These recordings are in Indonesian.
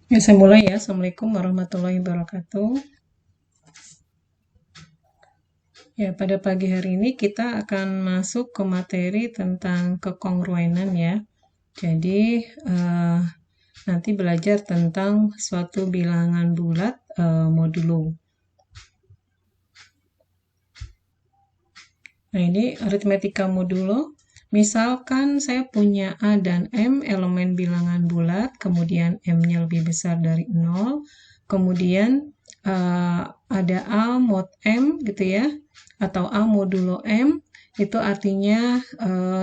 Ya, saya mulai ya. Assalamualaikum warahmatullahi wabarakatuh. Ya, pada pagi hari ini kita akan masuk ke materi tentang kekongruenan ya. Jadi, nanti belajar tentang suatu bilangan bulat modulo. Nah, ini aritmetika modulo. Misalkan saya punya A dan M elemen bilangan bulat, kemudian M-nya lebih besar dari 0, kemudian ada A mod M gitu ya, atau A modulo M, itu artinya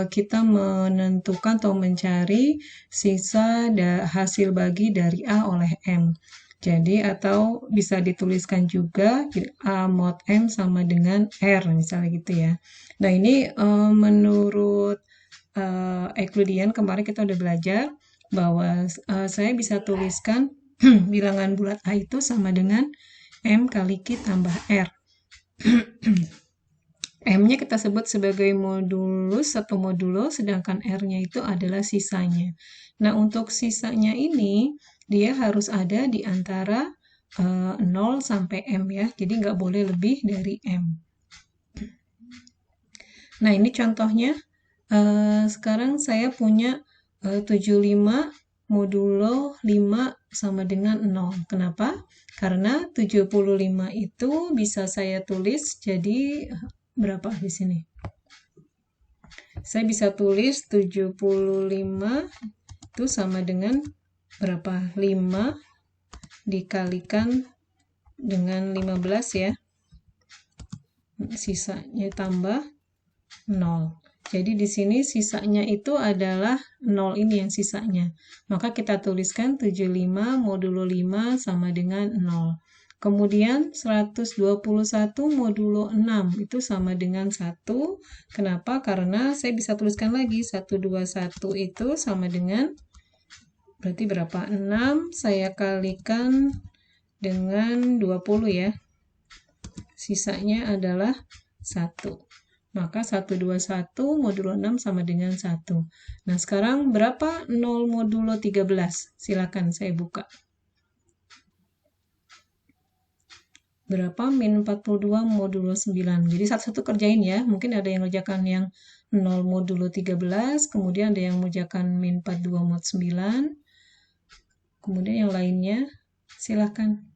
kita menentukan atau mencari sisa hasil bagi dari A oleh M. Jadi, atau bisa dituliskan juga A mod M sama dengan R, misalnya gitu ya. Nah, ini menurut Euclidean kemarin kita udah belajar bahwa saya bisa tuliskan bilangan bulat A itu sama dengan M kali Q tambah R. M-nya kita sebut sebagai modulus atau modulo, sedangkan R-nya itu adalah sisanya. Nah, untuk sisanya ini, dia harus ada di antara 0 sampai M ya, jadi nggak boleh lebih dari M. Nah, ini contohnya. Sekarang saya punya 75 modulo 5 sama dengan 0. Kenapa? Karena 75 itu bisa saya tulis jadi berapa di sini? Saya bisa tulis 75 itu sama dengan berapa? 5 dikalikan dengan 15 ya. Sisanya tambah 0. Jadi di sini sisanya itu adalah 0 ini yang sisanya. Maka kita tuliskan 75 modulo 5 sama dengan 0. Kemudian 121 modulo 6 itu sama dengan 1. Kenapa? Karena saya bisa tuliskan lagi 121 itu sama dengan berarti berapa? 6 saya kalikan dengan 20 ya. Sisanya adalah 1. Maka 121 modulo 6 sama dengan 1. Nah, sekarang berapa 0 modulo 13? Silakan saya buka. Berapa min 42 modulo 9? Jadi satu-satu kerjain ya. Mungkin ada yang ngerjakan yang 0 modulo 13, kemudian ada yang mengerjakan min 42 mod 9. Kemudian yang lainnya silakan.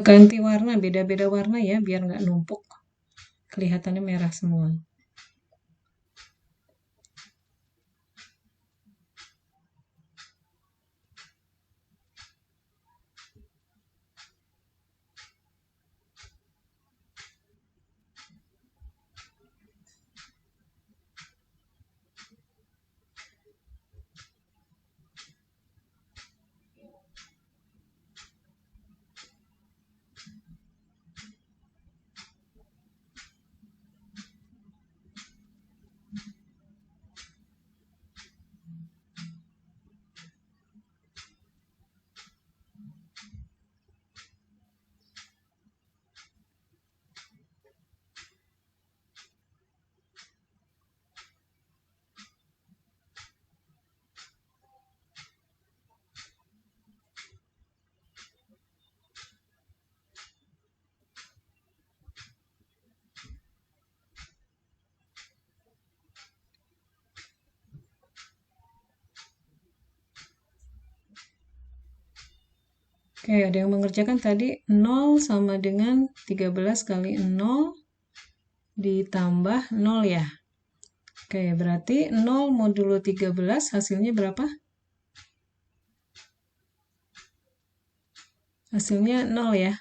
Ganti warna, beda-beda warna ya, biar nggak numpuk. Kelihatannya merah semua. Oke, ada yang mengerjakan tadi 0 sama dengan 13 kali 0 ditambah 0 ya. Oke, berarti 0 modulo 13 hasilnya berapa? Hasilnya 0 ya.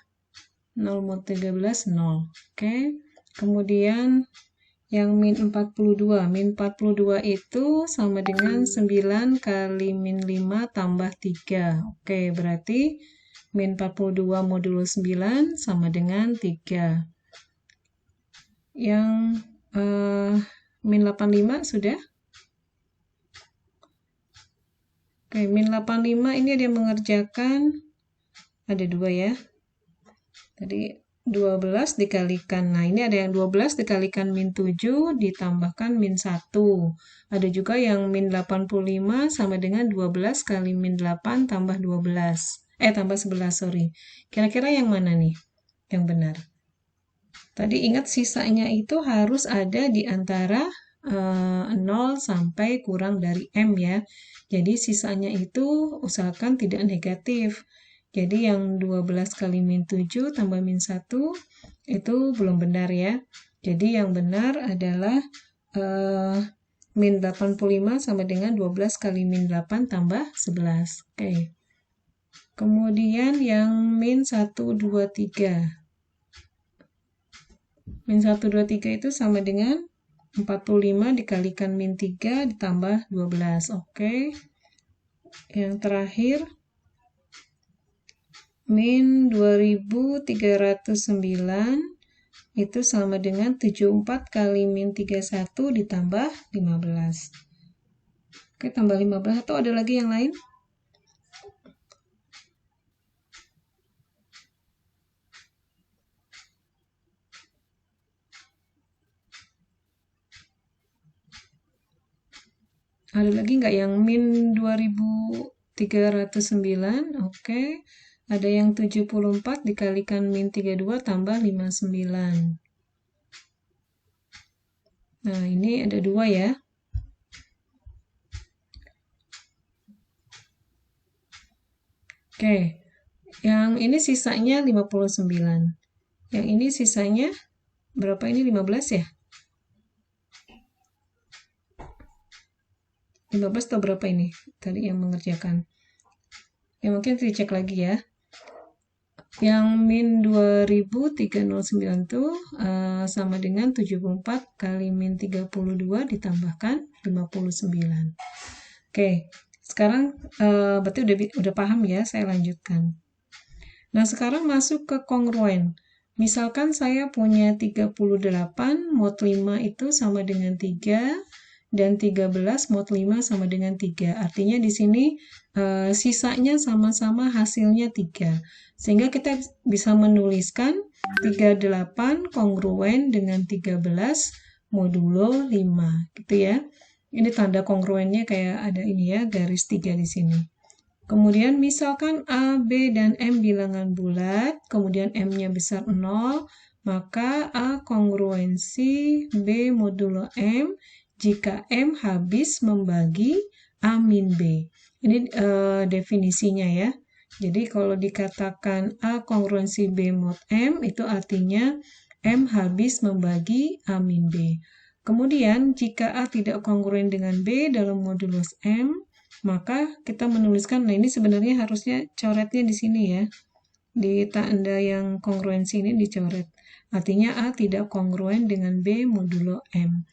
0 mod 13, 0. Oke, kemudian Yang min 42. Min 42 itu sama dengan 9 kali min 5 tambah 3. Oke, berarti min 42 modulo 9 sama dengan 3. Yang min 85 sudah? Oke, min 85 ini ada yang mengerjakan, ada 2 ya. Tadi 12 dikalikan, nah ini ada yang 12 dikalikan min 7 ditambahkan min 1. Ada juga yang min 85 sama dengan 12 kali min 8 tambah 12. Tambah 11, sorry. Kira-kira yang mana nih yang benar? Tadi ingat sisanya itu harus ada di antara 0 sampai kurang dari M ya. Jadi sisanya itu usahakan tidak negatif. Jadi yang 12 kali min 7 tambah min 1 itu belum benar ya. Jadi yang benar adalah min 85 sama dengan 12 kali min 8 tambah 11. Oke. Kemudian yang min 123. Min 123 itu sama dengan 45 dikalikan min 3 ditambah 12. Oke. Yang terakhir, min 2309 itu sama dengan 74 kali min 31 ditambah 15. Oke, tambah 15 atau ada lagi yang lain? Ada lagi nggak yang min 2309? Oke. Ada yang 74 dikalikan min 32 tambah 59. Nah, ini ada 2 ya. Oke. Yang ini sisanya 59. Yang ini sisanya berapa ini? 15 ya? 15 atau berapa ini? Tadi yang mengerjakan. Ya mungkin dicek lagi ya. Yang min 2309 itu sama dengan 74 kali min 32 ditambahkan 59. Oke, sekarang berarti udah paham ya, saya lanjutkan. Nah, sekarang masuk ke kongruen. Misalkan saya punya 38, mod 5 itu sama dengan 3, dan 13 mod 5 sama dengan 3. Artinya di sini sisanya sama-sama hasilnya 3. Sehingga kita bisa menuliskan 38 kongruen dengan 13 modulo 5. Gitu ya. Ini tanda kongruennya kayak ada ini ya, garis 3 di sini. Kemudian misalkan A, B, dan M bilangan bulat, kemudian M-nya besar 0, maka A kongruensi B modulo M jika M habis membagi A min B. Ini definisinya ya. Jadi kalau dikatakan A kongruensi B mod M, itu artinya M habis membagi A min B. Kemudian jika A tidak kongruen dengan B dalam modulus M, maka kita menuliskan, nah ini sebenarnya harusnya coretnya di sini ya. Di tanda yang kongruensi ini dicoret. Artinya A tidak kongruen dengan B modulo M.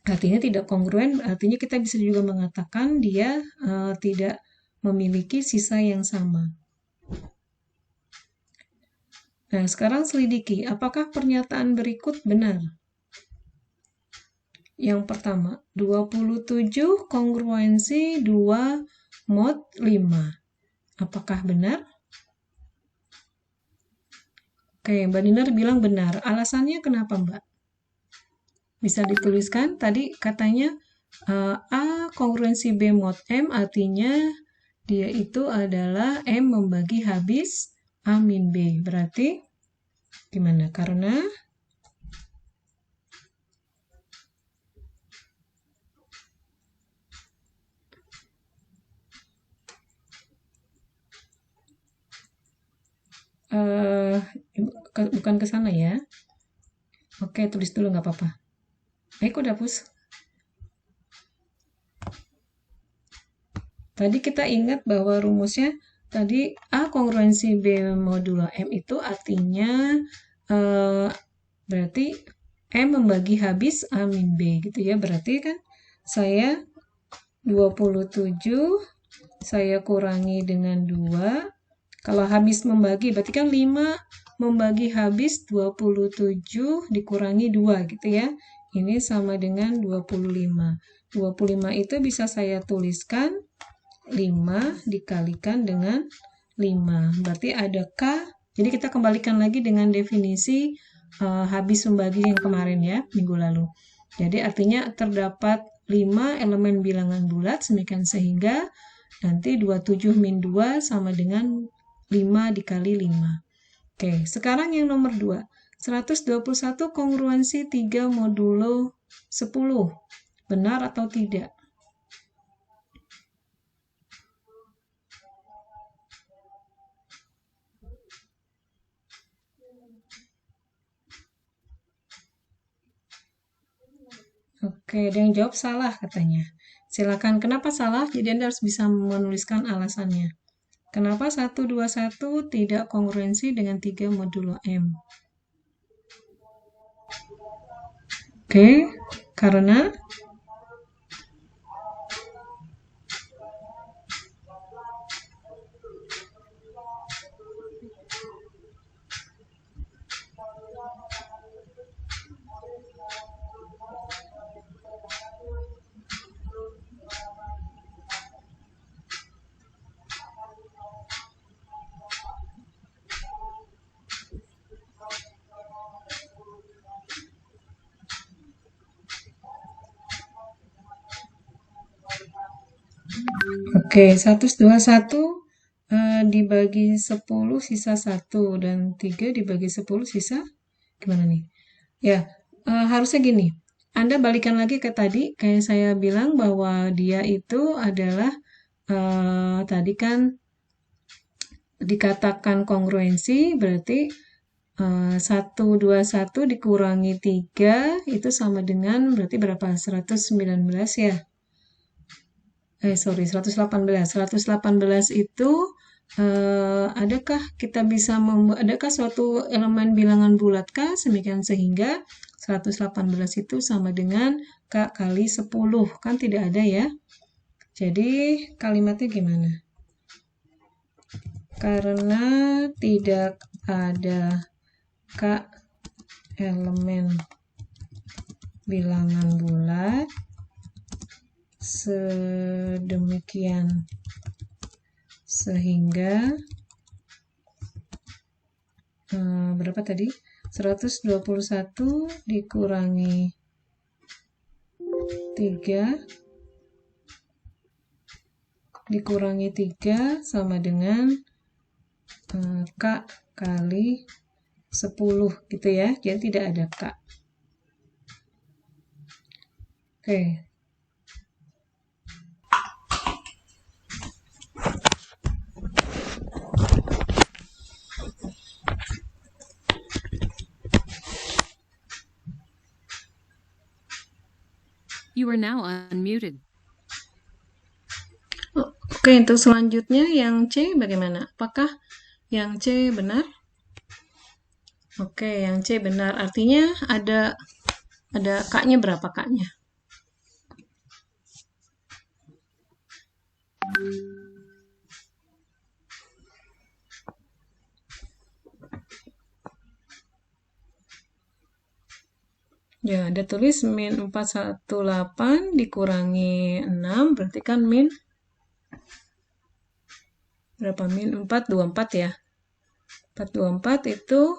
Artinya tidak kongruen, artinya kita bisa juga mengatakan dia tidak memiliki sisa yang sama. Nah, sekarang selidiki, apakah pernyataan berikut benar? Yang pertama, 27 kongruensi 2 mod 5. Apakah benar? Oke, Mbak Dinar bilang benar. Alasannya kenapa, Mbak? Bisa dituliskan, tadi katanya A kongruensi B mod M artinya dia itu adalah M membagi habis A min B. Berarti gimana? Karena bukan ke sana ya. Oke, tulis dulu nggak apa-apa. Kok dapus? Tadi kita ingat bahwa rumusnya tadi A kongruensi B modulo M itu artinya berarti M membagi habis A min B gitu ya. Berarti kan saya 27 saya kurangi dengan 2. Kalau habis membagi berarti kan 5 membagi habis 27 dikurangi 2 gitu ya. Ini sama dengan 25. 25 itu bisa saya tuliskan 5 dikalikan dengan 5. Berarti ada K. Jadi kita kembalikan lagi dengan definisi habis membagi yang kemarin ya, minggu lalu. Jadi artinya terdapat 5 elemen bilangan bulat, sehingga nanti 27 min 2 sama dengan 5 dikali 5. Oke, sekarang yang nomor 2. 121 kongruensi 3 modulo 10. Benar atau tidak? Oke, ada yang jawab salah katanya. Silakan, kenapa salah? Jadi Anda harus bisa menuliskan alasannya. Kenapa 121 tidak kongruensi dengan 3 modulo M? Oke, karena oke, 121 dibagi 10 sisa 1 dan 3 dibagi 10 sisa gimana nih? Ya, harusnya gini. Anda balikan lagi ke tadi, kayak saya bilang bahwa dia itu adalah tadi kan dikatakan kongruensi, berarti 121 dikurangi 3 itu sama dengan berarti berapa? 119 ya? 118. 118 itu adakah kita bisa adakah suatu elemen bilangan bulat K sehingga 118 itu sama dengan K kali 10. Kan tidak ada ya. Jadi kalimatnya gimana? Karena tidak ada K elemen bilangan bulat sedemikian sehingga berapa tadi? 121 dikurangi 3 sama dengan K kali 10 gitu ya. Jadi tidak ada K. Oke. You are now unmuted. Oke, untuk selanjutnya yang C bagaimana? Apakah yang C benar? Oke, yang C benar. Artinya ada K-nya berapa K-nya? Ya, ada tulis min 418 dikurangi 6, berarti kan min berapa? Min 424 ya. 424 itu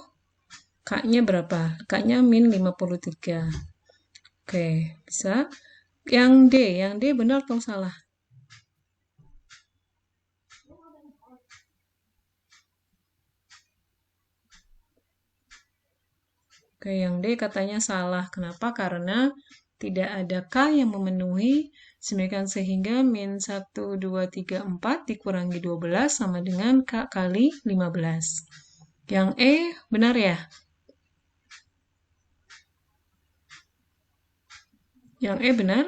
K-nya berapa? K-nya min 53. Oke, bisa. Yang D benar atau salah? Oke, yang D katanya salah. Kenapa? Karena tidak ada K yang memenuhi sehingga min 1, 2, 3, 4 dikurangi 12 sama dengan K kali 15. Yang E benar ya? Yang E benar?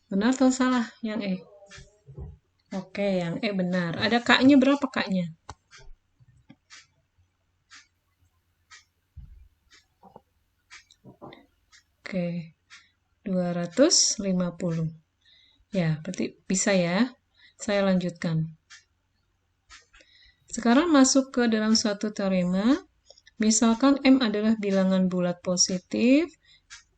Benar atau salah yang E? Oke, yang E benar. Ada K-nya berapa K-nya? Oke, 250. Ya, berarti bisa ya. Saya lanjutkan. Sekarang masuk ke dalam suatu teorema. Misalkan M adalah bilangan bulat positif.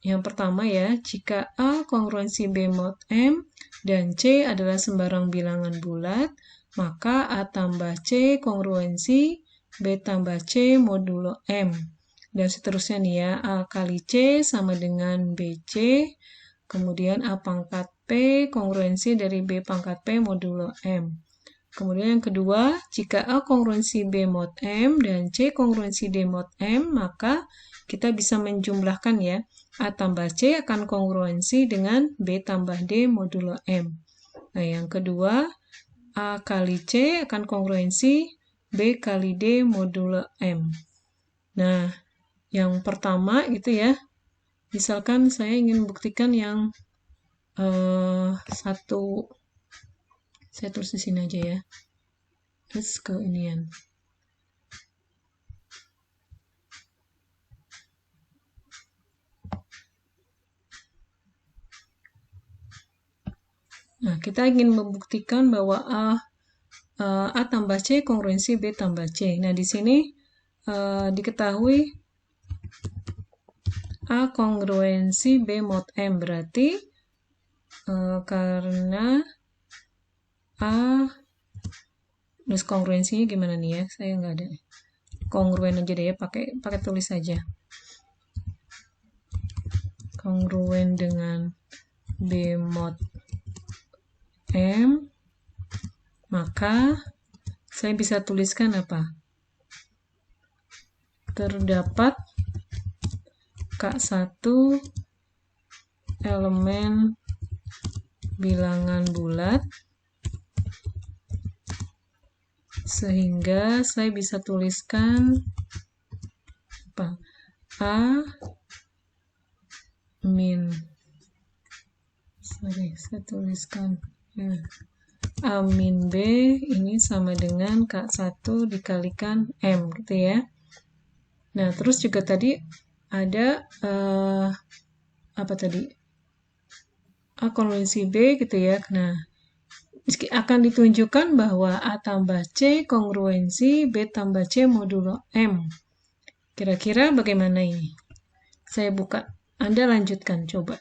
Yang pertama ya, jika A kongruensi B mod M dan C adalah sembarang bilangan bulat, maka A tambah C kongruensi B tambah C modulo M. Dan seterusnya nih ya, A kali C sama dengan BC, kemudian A pangkat P kongruensi dari B pangkat P modulo M. Kemudian yang kedua, jika A kongruensi B mod M dan C kongruensi D mod M, maka kita bisa menjumlahkan ya, A tambah C akan kongruensi dengan B tambah D modulo M. Nah, yang kedua, A kali C akan kongruensi B kali D modulo M. Nah, yang pertama itu ya, misalkan saya ingin membuktikan yang satu, saya tulis di sini aja ya. Terus ke inian. Nah, kita ingin membuktikan bahwa A tambah C kongruensi B tambah C. Nah, di sini diketahui A kongruensi B mod M. Berarti karena A, terus kongruensinya gimana nih ya? Saya nggak ada. Kongruen aja deh ya, pakai tulis aja. Kongruen dengan B mod M, maka saya bisa tuliskan apa? Terdapat K1 elemen bilangan bulat, sehingga saya bisa tuliskan apa? A min, saya tuliskan ya. A min B ini sama dengan K1 dikalikan M gitu ya. Nah, terus juga tadi ada apa tadi? A kongruensi B gitu ya. Nah, akan ditunjukkan bahwa A tambah C kongruensi B tambah C modulo M. Kira-kira bagaimana ini? Saya buka. Anda lanjutkan, coba.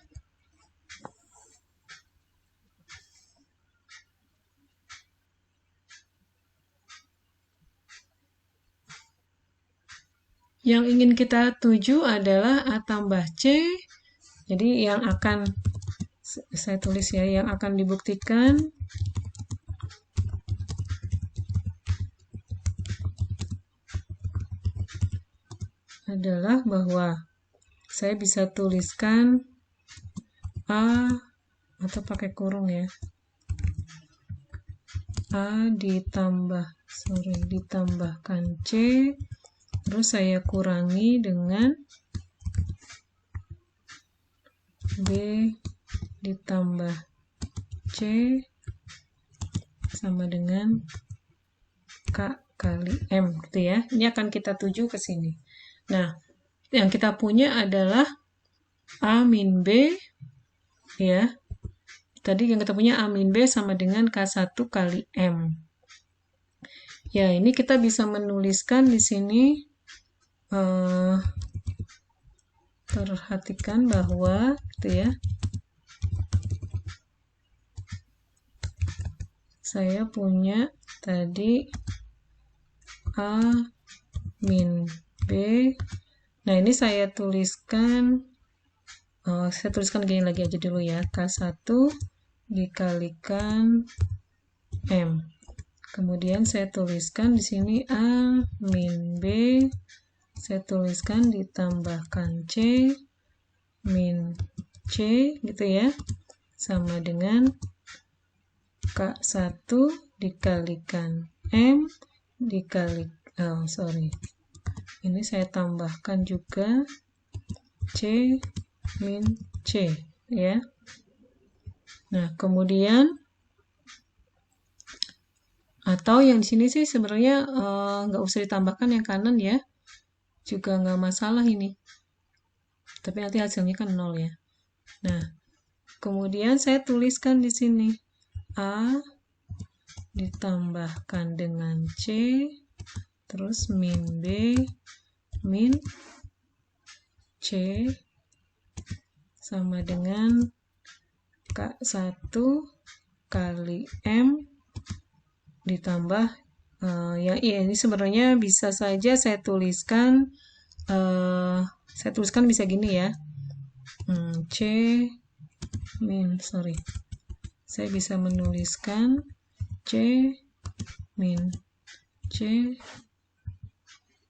Yang ingin kita tuju adalah A tambah C. Jadi yang akan, saya tulis ya, yang akan dibuktikan adalah bahwa saya bisa tuliskan A, atau pakai kurung ya, A ditambahkan C, terus saya kurangi dengan B ditambah C sama dengan K kali M gitu ya. Ini akan kita tuju ke sini. Nah, yang kita punya adalah A min B ya. Tadi yang kita punya A min B sama dengan K1 kali M. Ya, ini kita bisa menuliskan di sini perhatikan bahwa gitu ya, saya punya tadi A min B. Nah, ini saya tuliskan gini lagi aja dulu ya, K1 dikalikan M. Kemudian saya tuliskan di sini A min B, saya tuliskan ditambahkan C min C gitu ya, sama dengan K1 dikalikan M dikali, ini saya tambahkan juga C min C ya. Nah, kemudian atau yang di sini sih sebenarnya nggak usah ditambahkan yang kanan ya, juga nggak masalah ini. tapi nanti hasilnya kan 0 ya. Nah, kemudian saya tuliskan di sini A ditambahkan dengan C, terus min B, min C, sama dengan K1 kali M ditambah, ya ini sebenarnya bisa saja saya tuliskan bisa gini ya. Saya bisa menuliskan C min C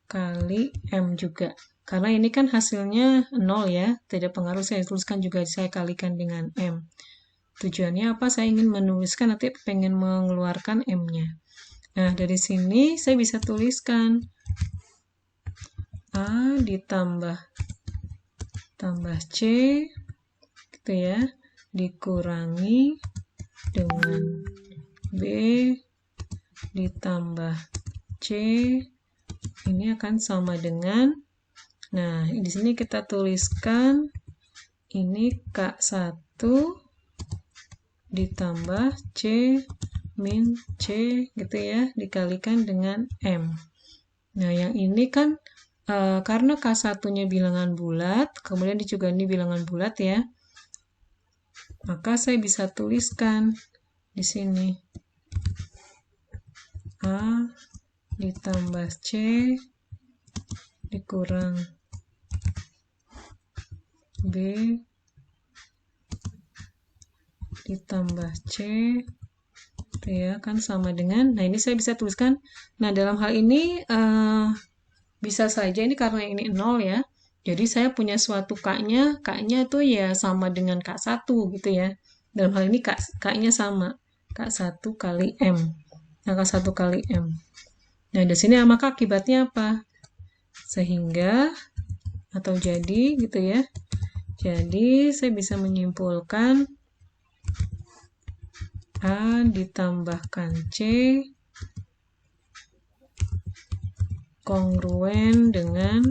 kali M juga. Karena ini kan hasilnya 0 ya, tidak pengaruh, saya tuliskan juga, saya kalikan dengan M. Tujuannya apa? Saya ingin menuliskan, nanti pengen mengeluarkan M-nya. Nah, dari sini saya bisa tuliskan A ditambah C, gitu ya, dikurangi dengan B ditambah C, ini akan sama dengan, nah di sini kita tuliskan ini K1 ditambah C min C, gitu ya, dikalikan dengan M. Nah, yang ini kan karena K1-nya bilangan bulat, kemudian juga ini bilangan bulat ya, maka saya bisa tuliskan di sini A ditambah C dikurang B ditambah C, itu ya, kan sama dengan, nah ini saya bisa tuliskan, nah dalam hal ini bisa saja ini karena ini 0 ya, jadi saya punya suatu K-nya itu ya sama dengan K1 gitu ya, dalam hal ini K-nya sama, K1 kali M, nah K1 kali M. Nah di sini maka akibatnya apa? Sehingga, atau jadi gitu ya, jadi saya bisa menyimpulkan A ditambahkan C kongruen dengan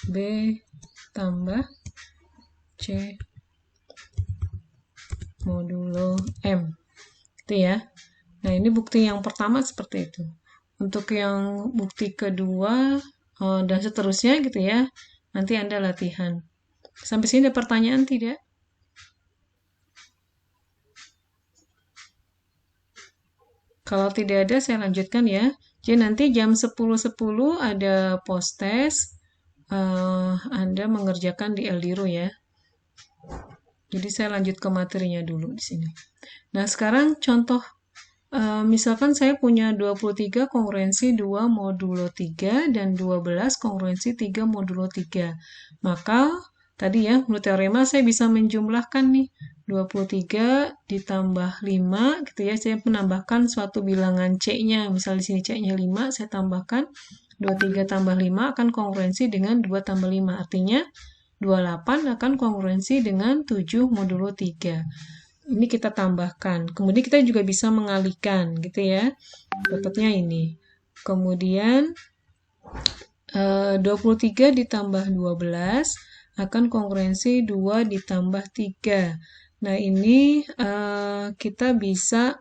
B tambah C modulo M. Itu ya. Nah, ini bukti yang pertama seperti itu. Untuk yang bukti kedua dan seterusnya gitu ya, nanti Anda latihan. Sampai sini ada pertanyaan tidak? Kalau tidak ada, saya lanjutkan ya. Jadi nanti jam 10.10 ada post test. Anda mengerjakan di Eldiro ya. Jadi saya lanjut ke materinya dulu di sini. Nah, sekarang contoh, misalkan saya punya 23 kongruensi 2 modulo 3 dan 12 kongruensi 3 modulo 3. Maka tadi ya, menurut teorema saya bisa menjumlahkan nih 23 ditambah 5 gitu ya. Saya menambahkan suatu bilangan C-nya. Misal di sini C-nya 5, saya tambahkan 23 tambah 5 akan kongruensi dengan 2 tambah 5. Artinya 28 akan kongruensi dengan 7 modulo 3. Ini kita tambahkan. Kemudian kita juga bisa mengalihkan gitu ya. Dapatnya ini. Kemudian 23 ditambah 12 akan kongruensi 2 ditambah 3. Nah, ini kita bisa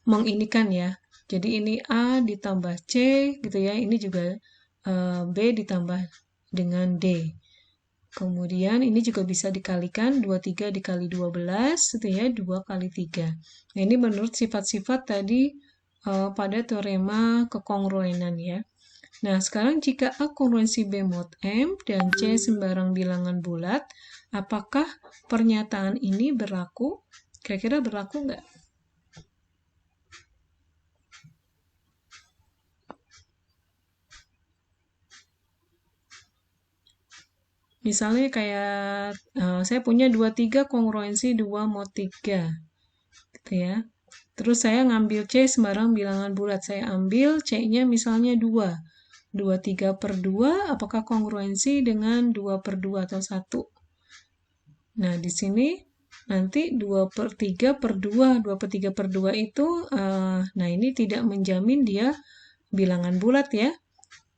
menginikan ya. Jadi ini A ditambah C gitu ya. Ini juga B ditambah dengan D. Kemudian ini juga bisa dikalikan 23 dikali 12 gitu ya, 2 kali 3. Nah, ini menurut sifat-sifat tadi pada teorema kekongruenan ya. Nah, sekarang jika A kongruensi B mod M dan C sembarang bilangan bulat, apakah pernyataan ini berlaku? Kira-kira berlaku nggak? Misalnya kayak saya punya 23 kongruensi 2 mod 3. Gitu ya. Terus saya ngambil C sembarang bilangan bulat. Saya ambil C-nya misalnya 2. 23 per 2, apakah kongruensi dengan 2 per 2 atau 1? Nah, di sini nanti 2/3 per 2. 2/3 per 2 itu, nah ini tidak menjamin dia bilangan bulat ya.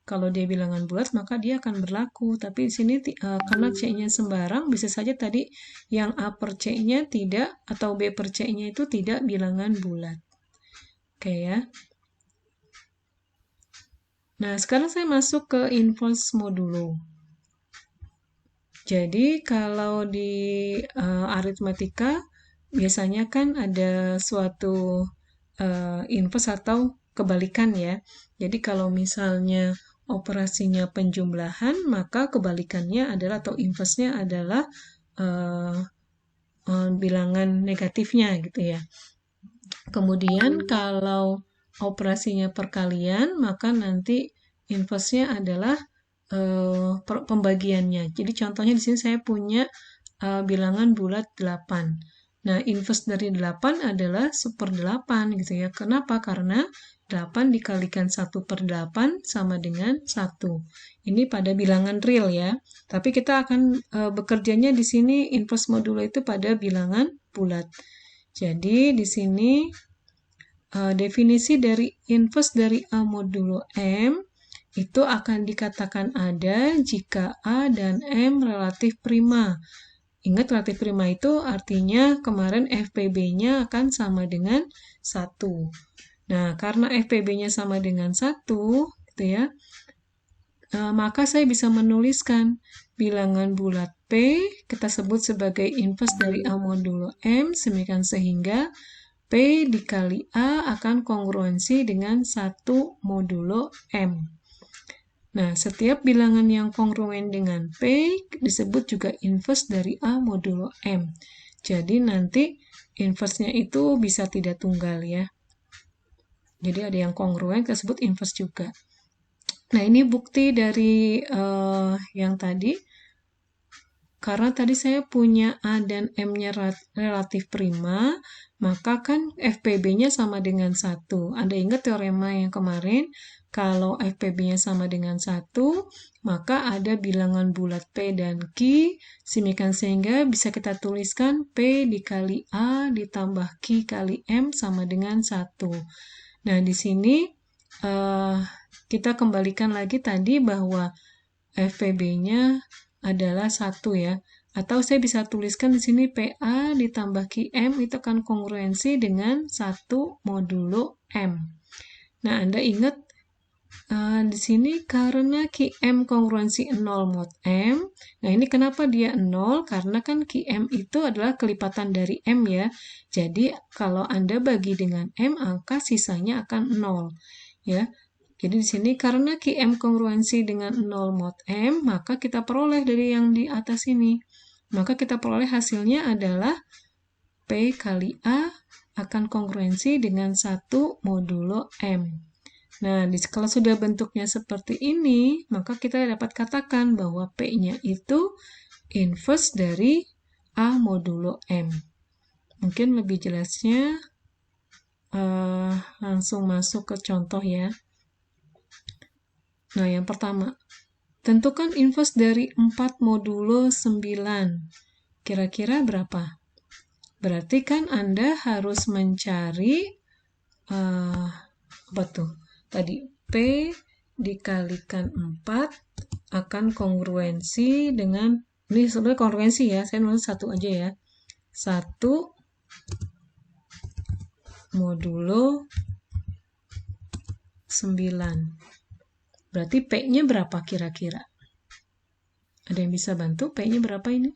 Kalau dia bilangan bulat, maka dia akan berlaku. Tapi di sini karena C-nya sembarang, bisa saja tadi yang A per C-nya tidak, atau B per C-nya itu tidak bilangan bulat. Oke ya. Nah, sekarang saya masuk ke inverse modulo. Jadi, kalau di aritmatika, biasanya kan ada suatu inverse atau kebalikan ya. Jadi, kalau misalnya operasinya penjumlahan, maka kebalikannya adalah atau inverse-nya adalah bilangan negatifnya gitu ya. Kemudian kalau operasinya perkalian, maka nanti inverse-nya adalah pembagiannya. Jadi contohnya di sini saya punya bilangan bulat 8. Nah, inverse dari 8 adalah 1/8 gitu ya. Kenapa? Karena 8 dikalikan 1/8 sama dengan 1. Ini pada bilangan real ya. Tapi kita akan bekerjanya di sini inverse modulo itu pada bilangan bulat. Jadi di sini definisi dari inverse dari A modulo M itu akan dikatakan ada jika A dan M relatif prima. Ingat relatif prima itu artinya kemarin FPB-nya akan sama dengan 1. Nah, karena FPB-nya sama dengan 1, gitu ya, maka saya bisa menuliskan bilangan bulat P, kita sebut sebagai inverse dari A modulo M, sehingga P dikali A akan kongruensi dengan 1 modulo M. Nah, setiap bilangan yang kongruen dengan P disebut juga inverse dari A modulo M. Jadi nanti inverse-nya itu bisa tidak tunggal ya. Jadi ada yang kongruen, kita sebut inverse juga. Nah, ini bukti dari yang tadi. Karena tadi saya punya A dan M-nya relatif prima, maka kan FPB-nya sama dengan 1. Anda ingat teorema yang kemarin? Kalau FPB-nya sama dengan 1, maka ada bilangan bulat P dan Q, sehingga bisa kita tuliskan P dikali A ditambah Q kali M sama dengan 1. Nah, di sini kita kembalikan lagi tadi bahwa FPB-nya adalah 1 ya. Atau saya bisa tuliskan di sini PA ditambah QM itu akan kongruensi dengan 1 modulo M. Nah, Anda ingat di sini karena QM kongruensi 0 mod M. Nah, ini kenapa dia 0? Karena kan QM itu adalah kelipatan dari M ya. Jadi, kalau Anda bagi dengan M, angka sisanya akan 0. Ya. Jadi di sini karena QM kongruensi dengan 0 mod M, maka kita peroleh dari yang di atas ini. Maka kita peroleh hasilnya adalah P kali A akan kongruensi dengan 1 modulo M. Nah, kalau sudah bentuknya seperti ini, maka kita dapat katakan bahwa P-nya itu inverse dari A modulo M. Mungkin lebih jelasnya langsung masuk ke contoh ya. Nah, yang pertama, tentukan inverse dari 4 modulo 9. Kira-kira berapa? Berarti kan Anda harus mencari, apa tuh? Tadi, P dikalikan 4 akan kongruensi dengan, ini sebenarnya kongruensi ya, saya nulis 1 aja ya. 1 modulo 9. Berarti P-nya berapa kira-kira? Ada yang bisa bantu? P-nya berapa ini?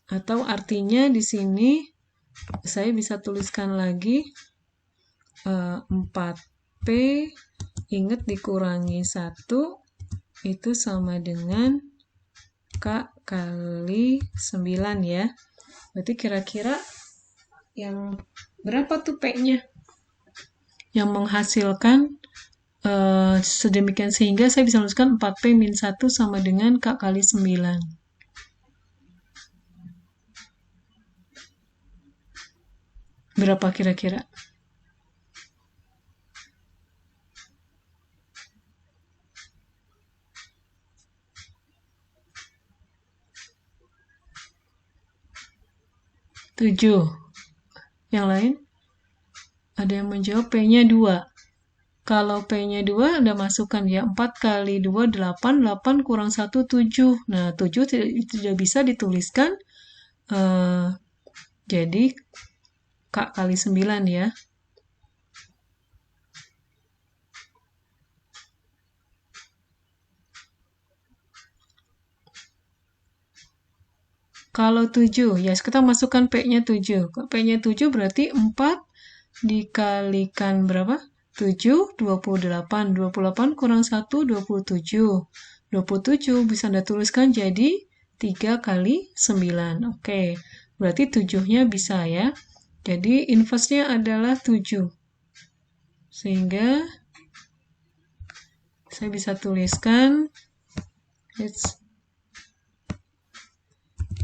Atau artinya di sini saya bisa tuliskan lagi 4P, ingat dikurangi 1, itu sama dengan K kali 9 ya. Berarti kira-kira yang berapa tuh P-nya? Yang menghasilkan sedemikian sehingga saya bisa menuliskan 4P min 1 sama dengan K kali 9. Berapa kira-kira? 7. Yang lain? Ada yang menjawab P-nya 2. Kalau P-nya 2, Anda masukkan ya. 4 kali 2, 8. 8 kurang 1, 7. Nah, 7 tidak bisa dituliskan. Jadi, K kali 9 ya. Kalau 7, ya kita masukkan P-nya 7. P-nya 7 berarti 4 dikalikan berapa? 7, 28. 28 kurang 1, 27. 27 bisa Anda tuliskan jadi 3 kali 9. Oke, berarti 7-nya bisa ya. Jadi inverse-nya adalah 7. Sehingga saya bisa tuliskan it's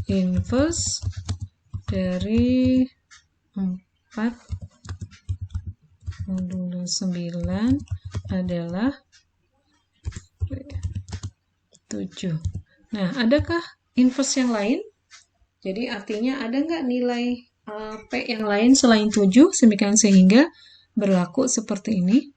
inverse dari 4 modulo 9 adalah 7. Nah, adakah inverse yang lain? Jadi artinya ada nggak nilai P yang lain selain 7, sehingga berlaku seperti ini?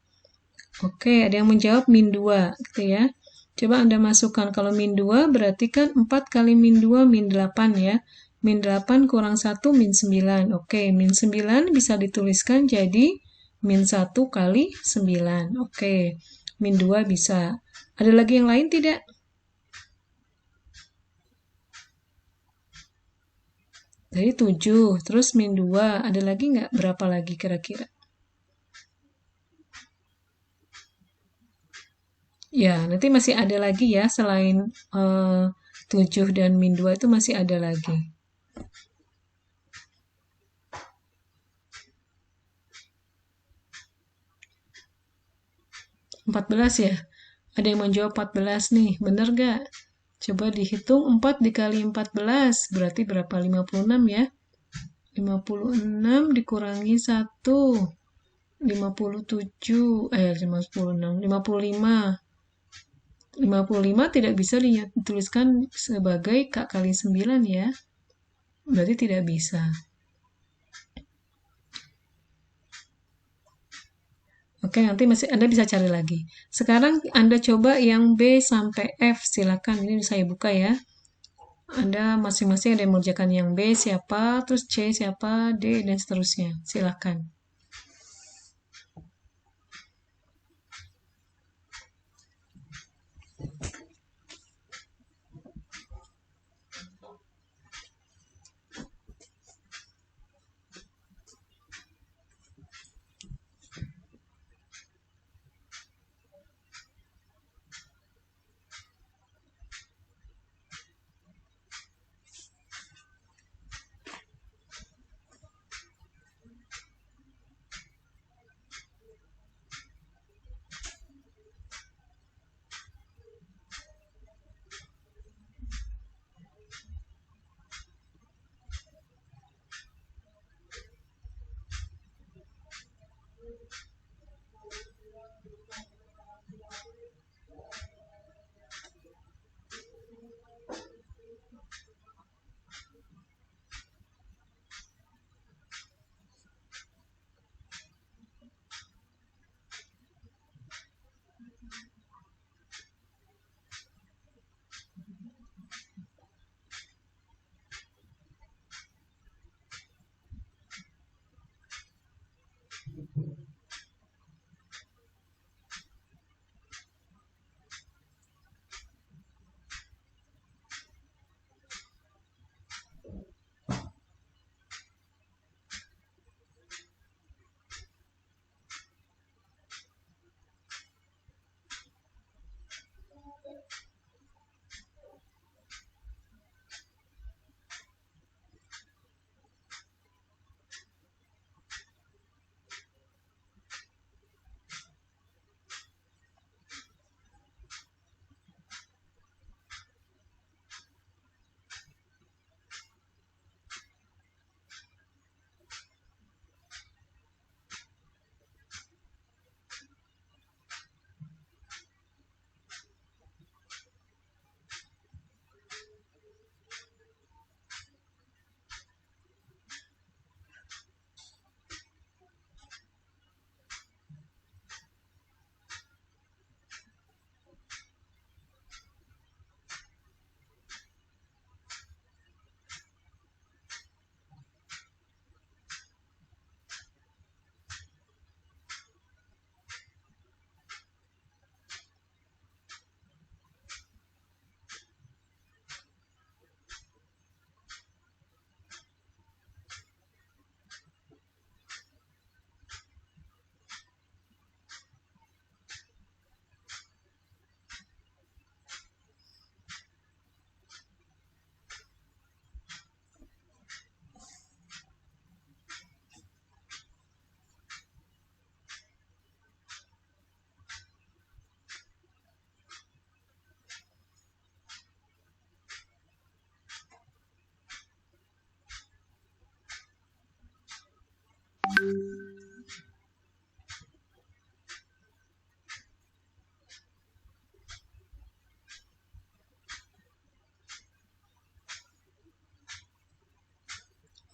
Oke, ada yang menjawab min 2, gitu ya. Coba Anda masukkan, kalau min 2 berarti kan 4 kali min 2, min 8 ya. Min 8 kurang 1, min 9. Oke, min 9 bisa dituliskan jadi min 1 kali 9. Oke, min 2 bisa. Ada lagi yang lain tidak? Jadi 7, terus min 2. Ada lagi nggak? Berapa lagi kira-kira? Ya, nanti masih ada lagi ya, selain 7 dan min 2 itu masih ada lagi. 14 ya? Ada yang menjawab 14 nih, bener gak? Coba dihitung 4 dikali 14, berarti berapa? 56 ya? 56 dikurangi 1, 57, 56, 55. 55 tidak bisa dituliskan sebagai K kali 9 ya. Berarti tidak bisa. Oke, nanti Anda bisa cari lagi. Sekarang Anda coba yang B sampai F, silakan. Ini saya buka ya. Anda masing-masing ada yang mengerjakan yang B siapa, terus C siapa, D, dan seterusnya. Silakan.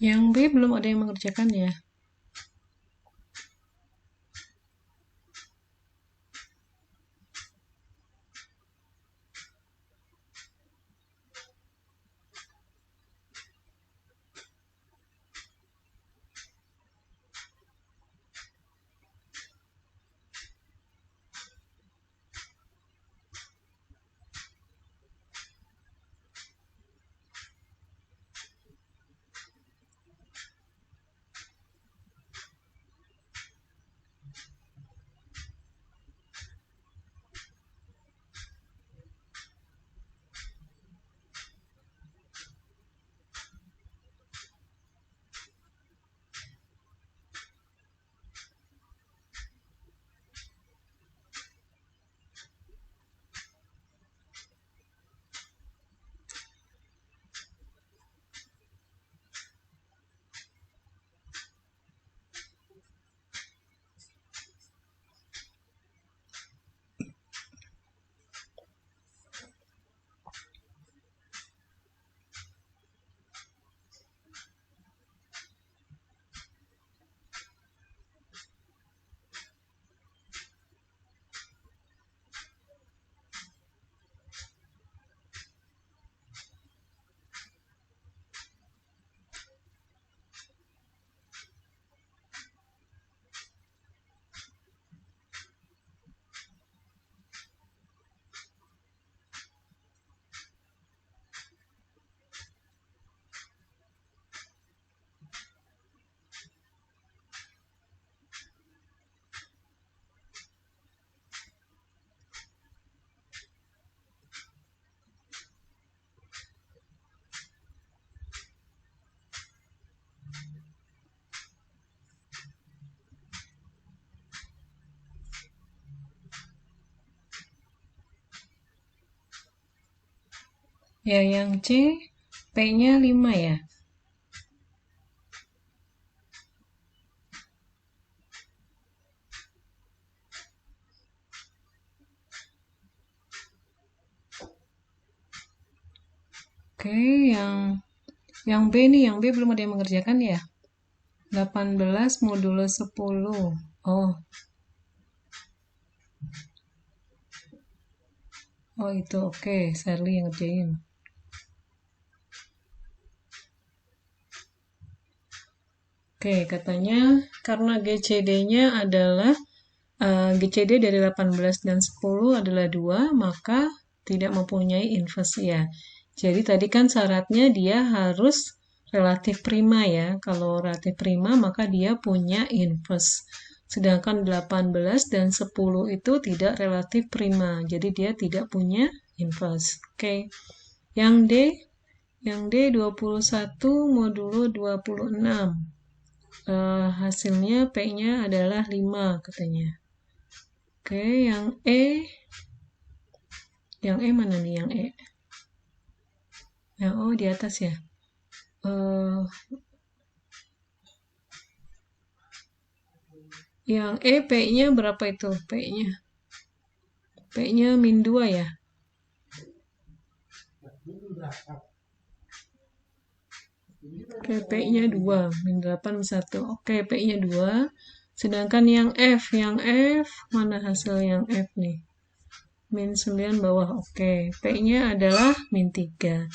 Yang B belum ada yang mengerjakan ya. Ya, yang C, P-nya 5 ya. Oke, yang B nih, yang B belum ada yang mengerjakan ya. 18 modulo 10. Oh, oh itu oke, Sally yang ngerjain. Oke, katanya karena GCD-nya adalah GCD dari 18 dan 10 adalah 2, maka tidak mempunyai inverse ya. Jadi tadi kan syaratnya dia harus relatif prima ya. Kalau relatif prima maka dia punya inverse. Sedangkan 18 dan 10 itu tidak relatif prima. Jadi dia tidak punya inverse. Oke. Yang D, yang D 21 modulo 26. Hasilnya P-nya adalah 5 katanya. Oke, yang E mana nih yang E? Yang O di atas ya. Yang E P-nya berapa itu? P-nya min 2 ya. Oke, P-nya 2, min 8 min 1. Oke, P-nya 2. Sedangkan yang F, mana hasil yang F nih? Min 9 bawah, oke. P-nya adalah min 3.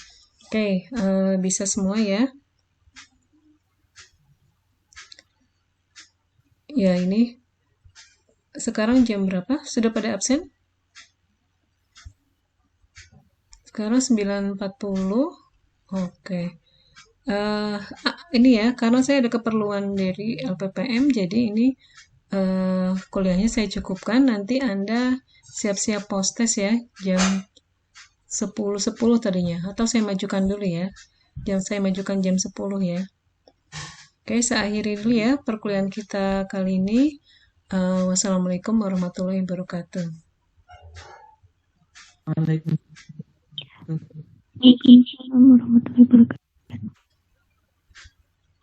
Oke, bisa semua ya. Ya, ini sekarang jam berapa? Sudah pada absen? Sekarang 9.40. Oke. Ini ya, karena saya ada keperluan dari LPPM, jadi ini kuliahnya saya cukupkan. Nanti Anda siap-siap post test ya, jam 10.10 tadinya. Atau saya majukan dulu ya. Saya majukan jam 10 ya. Oke, saya akhiri dulu ya perkuliahan kita kali ini. Wassalamualaikum warahmatullahi wabarakatuh. Waalaikumsalam warahmatullahi wabarakatuh.